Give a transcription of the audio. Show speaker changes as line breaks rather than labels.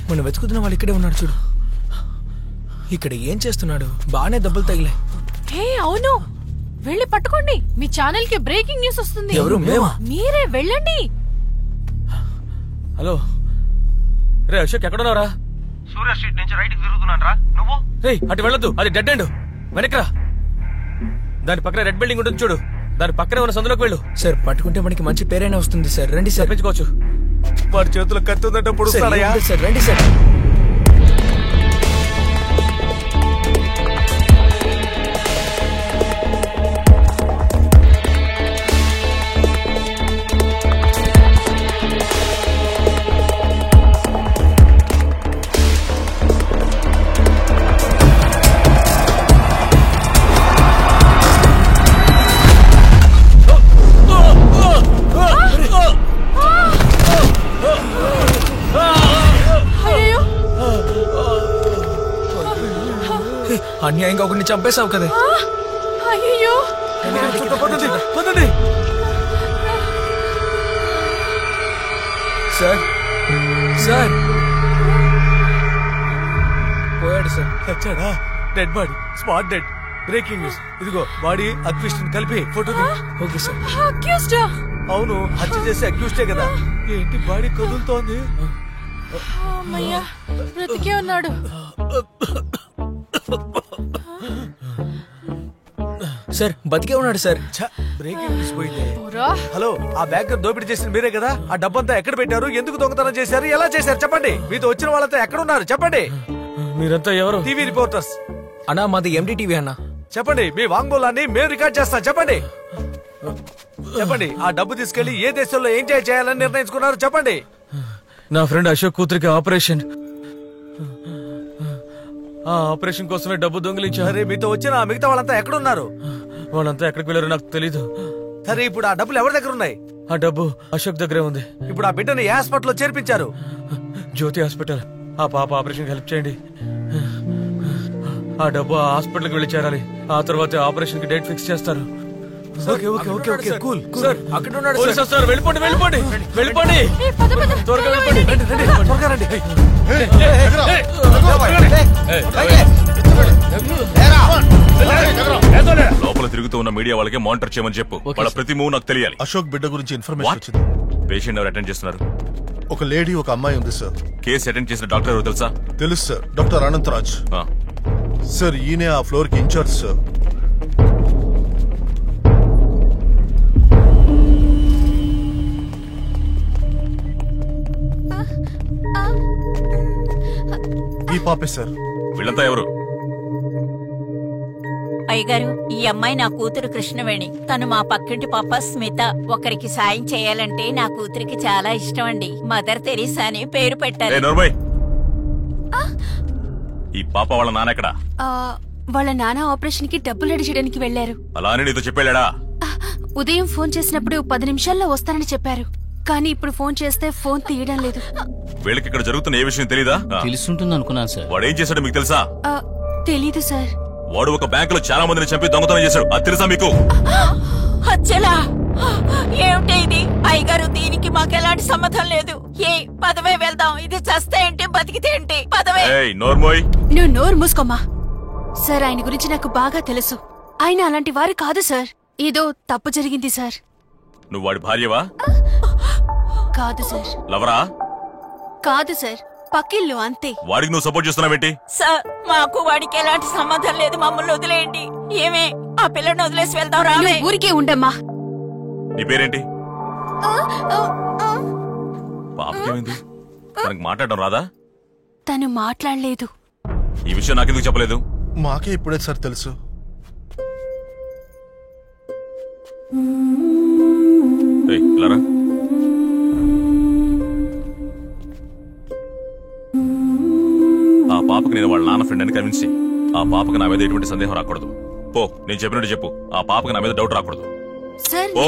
మనం వెతుకుతున్న వాళ్ళు ఇక్కడే ఉన్నాడు చూడు. ఇక్కడ ఏం చేస్తున్నాడు? బాగానే దెబ్బలు తగిలే.
హే అవును, వెళ్ళి పట్టుకోండి. మీ ఛానల్ కి బ్రేకింగ్ న్యూస్ వస్తుంది.
ఎవరు? మేమా?
మీరే వెళ్ళండి.
హలో రే అశోక్, ఎక్కడున్నారా?
సూర్య స్ట్రీట్ నుంచి రైట్ కి తిరుగుతున్నాను రా. నువ్వు
రే అటు వెళ్ళొద్దు, అది డెడ్ ఎండ్. వెనక్రా. దాని పక్కన రెడ్ బిల్డింగ్ ఉంటుంది చూడు, దాని పక్కనే ఉన్న సందులోకి వెళ్ళు. సార్ పట్టుకుంటే మనకి మంచి పేరైనా వస్తుంది సార్. రండి సార్. పెంచుకోవచ్చు.
వాడి చేతులు కత్తి ఉందంటే పొడుస్తాడయ్యా.
సార్ రండి సార్. అన్యాయంగా ఒకరిని చంపేశావు కదా.
అయ్యో
సార్ సార్ పోయాడు సార్.
చచ్చాడా? Dead body, spot dead. Breaking news. ఇదిగో బాడీ అక్విస్ట్ కలిపి ఫోటో.
Okay sir.
అక్యూజ్డ్?
అవును, హత్య చేసి అక్యూస్టే కదా. ఏంటి బాడీ కదులుతోంది?
అమ్మయ్యా, బ్రతికే ఉన్నాడు.
సార్ బతికే ఉన్నాడు సార్.
బ్రేకింగ్ న్యూస్ పోయింది. హలో, ఆ బ్యాంక్ దోపిడీ చేసిన మీరే కదా? ఆ డబ్బంతా ఎక్కడ పెట్టారు? ఎందుకు దొంగతనం చేశారు? ఎలా చేశారు చెప్పండి. మీతో వచ్చిన వాళ్ళంతా ఎక్కడ ఉన్నారు చెప్పండి.
మీరంతా ఎవరు?
TV reporters.
అన్నా మాది MDTV అన్నా.
చెప్పండి, మీ వాంగ్మూలాన్ని మేము రికార్డ్ చేస్తాం. చెప్పండి చెప్పండి. ఆ డబ్బు తీసుకెళ్లి ఏ దేశంలో ఏం చేయాలని నిర్ణయించుకున్నారు చెప్పండి.
నా ఫ్రెండ్ అశోక్ కూతురికి ఆపరేషన్. ఆ ఆపరేషన్ కోసమే డబ్బు దొంగిలించారు.
సరే, మీతో వచ్చిన మిగతా వాళ్ళంతా ఎక్కడున్నారు?
వాళ్ళంతా ఎక్కడికి వెళ్ళారో నాకు తెలీదు.
సరే, ఇప్పుడు ఆ డబ్బులు ఎవరి దగ్గర ఉన్నాయి?
ఆ డబ్బు అశోక్ దగ్గరే ఉంది.
ఇప్పుడు ఆ బిడ్డని ఏ హాస్పిటల్లో చేర్పించారు?
జ్యోతి హాస్పిటల్. ఆ పాప ఆపరేషన్ హెల్ప్ చేయండి. ఆ డబ్బు ఆ హాస్పిటల్కి వెళ్ళి చేరాలి. ఆ తర్వాత ఆపరేషన్ కి డేట్ ఫిక్స్ చేస్తారు.
Okay okay okay okay cool.
Sir అక్కడ ఉన్నాడు. పోలీసు సార్, వెళ్ళిపోండి వెళ్ళిపోండి వెళ్ళిపోండి. త్వరగా వెళ్ళిపోండి.
త్వరగా రండి.
లోపల తిరుగుతూ ఉన్న మీడియా వాళ్ళకి మానిటర్ చేయమని చెప్పు. వాళ్ళ ప్రతి మూవ్ నాకు తెలియాలి.
అశోక్ బిడ్డ గురించి ఇన్ఫర్మేషన్ వచ్చింది.
పేషెంట్ ఎవరు అటెండ్ చేస్తున్నారు?
ఒక లేడీ, ఒక అమ్మాయి ఉంది సార్.
కేసు అటెండ్ చేసిన డాక్టర్ ఎవరు తెలుసా?
తెలుసు సార్, డాక్టర్ అనంతరాజ్ సార్. ఈయనే ఆ ఫ్లోర్ కి ఇన్ఛార్జ్ సార్. ఈ పాపే సార్.
వీళ్ళంతా ఎవరు?
అయ్యగారు, ఈ అమ్మాయి నా కూతురు కృష్ణవేణి. తను మా పక్కింటి పాప స్మిత. ఒకరికి సాయం చేయాలంటే నా కూతురికి చాలా ఇష్టం అండి. మదర్ తెరీసా అని పేరు పెట్టారు.
ఈ పాప వాళ్ళ నాన్న ఎక్కడా?
వాళ్ళ నాన్న ఆపరేషన్ కి డబ్బులు రెడీ చేయడానికి వెళ్లారు.
అలా అని నీతో చెప్పాడా?
ఉదయం ఫోన్ చేసినప్పుడు 10 నిమిషాల్లో వస్తానని చెప్పారు. కానీ ఇప్పుడు ఫోన్ చేస్తే ఫోన్ తీయడం లేదు.
వీళ్ళకి ఇక్కడ జరుగుతున్న ఏ విషయం తెలీదా?
తెలుసుంటుంది అనుకున్నాను సార్.
వాడు ఏం చేశాడో మీకు తెలుసా?
తెలీదు సార్.
వాడు ఒక బ్యాంకులో చాలా మందిని చంపి దొంగతనం చేశాడు. అది తెలుసా మీకు?
హత్యలా? ఏమిటి ఇది? అయ్యగారు, దీనికి మాకెలాంటి సంబంధం లేదు. పదవే వెళ్దాం. ఇది చస్తే ఏంటి, బతికితే ఏంటి? పదవే.
నువ్వు నోరు మూసుకోమ్మా. సార్, ఆయన గురించి నాకు బాగా తెలుసు. ఆయన అలాంటి వారు కాదు సార్. ఏదో తప్పు జరిగింది సార్.
నువ్వు వాడి భార్యవా?
కాదు సార్.
లవరా?
కాదు సార్, పక్కిల్లు అంతే.
వాడికి నువ్వు సపోర్ట్ చేస్తున్నావేంటి?
సార్, మాకు వాడికి ఎలాంటి సంబంధం లేదు. మమ్మల్ని వదిలేయండి. ఏమే, ఆ పిల్లని వదిలేసి వెళ్దాం. రావే.
ఊరికే ఉండమ్మా.
నీ పేరేంటి? పాపకేమైంది? తనకు మాట్లాడడం రాదా?
తను మాట్లాడలేదు.
ఈ విషయం నాకెందుకు చెప్పలేదు?
మాకే ఇప్పుడే సార్ తెలుసు.
లరా, ఆ పాపకు నేను వాళ్ళ నాన్న ఫ్రెండ్ అని కన్విన్స్ చెయ్యి. ఆ పాపకు నా మీద ఎటువంటి సందేహం రాకూడదు. పో, నేను చెప్పినట్టు చెప్పు. ఆ పాపకు నా మీద డౌట్ రాకూడదు.
సార్,
ఓ